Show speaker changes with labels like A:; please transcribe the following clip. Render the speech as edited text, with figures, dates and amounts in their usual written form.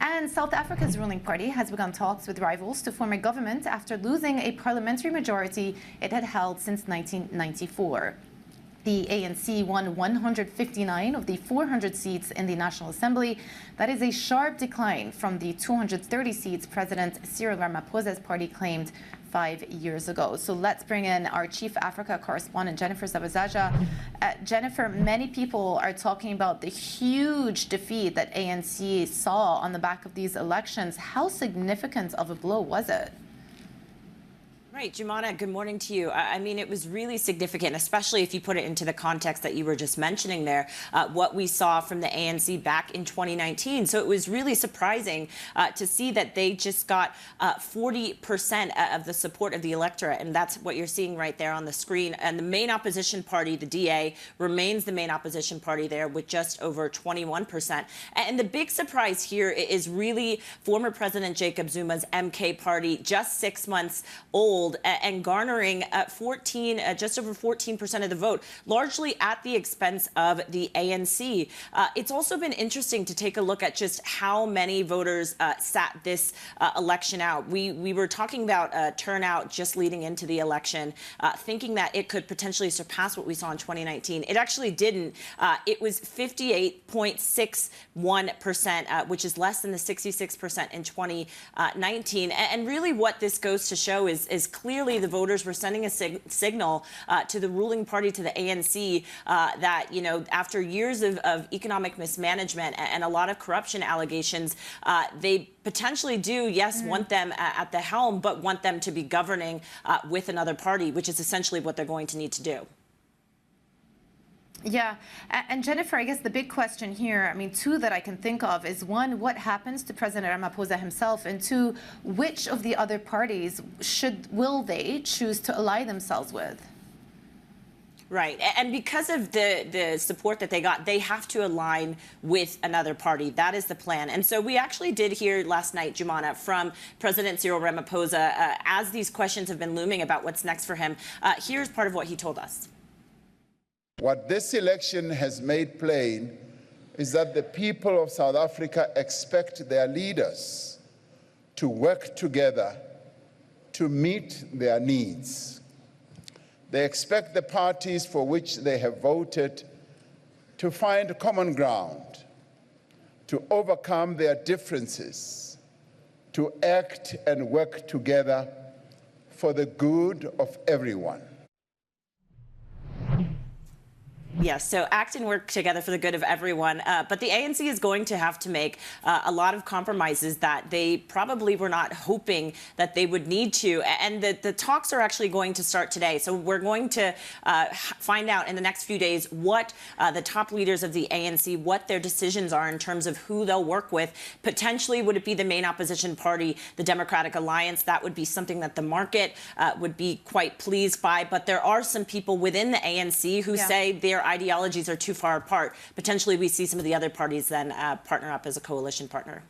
A: And South Africa's ruling party has begun talks with rivals to form a government after losing a parliamentary majority it had held since 1994. The ANC won 159 of the 400 seats in the National Assembly. That is a sharp decline from the 230 seats President Cyril Ramaphosa's party claimed 5 years ago. So let's bring in our Chief Africa correspondent, Jennifer Zabasajja. Jennifer, many people are talking about the huge defeat that ANC saw on the back of these elections. How significant of a blow was it?
B: Right, Joumanna, good morning to you. I mean, it was really significant, especially if you put it into the context that you were just mentioning there, what we saw from the ANC back in 2019. So it was really surprising to see that they just got 40% of the support of the electorate, and that's what you're seeing right there on the screen. And the main opposition party, the DA, remains the main opposition party there with just over 21%. And the big surprise here is really former President Jacob Zuma's MK party, just 6 months old, and garnering just over 14% of the vote, largely at the expense of the ANC. It's also been interesting to take a look at just how many voters sat this election out. We were talking about turnout just leading into the election, thinking that it could potentially surpass what we saw in 2019. It actually didn't. It was 58.61%, which is less than the 66% in 2019. And really what this goes to show is clearly the voters were sending a signal to the ruling party, to the ANC, that, you know, after years of economic mismanagement and a lot of corruption allegations, they potentially do, yes, want them at the helm, but want them to be governing with another party, which is essentially what they're going to need to do.
A: Yeah. And Jennifer, I guess the big question here, I mean, two that I can think of is, one, what happens to President Ramaphosa himself? And two, which of the other parties will they choose to ally themselves with?
B: Right. And because of the support that they got, they have to align with another party. That is the plan. And so we actually did hear last night, Joumanna, from President Cyril Ramaphosa, as these questions have been looming about what's next for him. Here's part of what he told us.
C: What this election has made plain is that the people of South Africa expect their leaders to work together to meet their needs. They expect the parties for which they have voted to find common ground, to overcome their differences, to act and work together for the good of everyone.
B: Yes, so act and work together for the good of everyone. But the ANC is going to have to make a lot of compromises that they probably were not hoping that they would need to. And the talks are actually going to start today. So we're going to find out in the next few days what the top leaders of the ANC, what their decisions are in terms of who they'll work with. Potentially, would it be the main opposition party, the Democratic Alliance? That would be something that the market would be quite pleased by. But there are some people within the ANC who say their ideologies are too far apart. Potentially, we see some of the other parties then partner up as a coalition partner.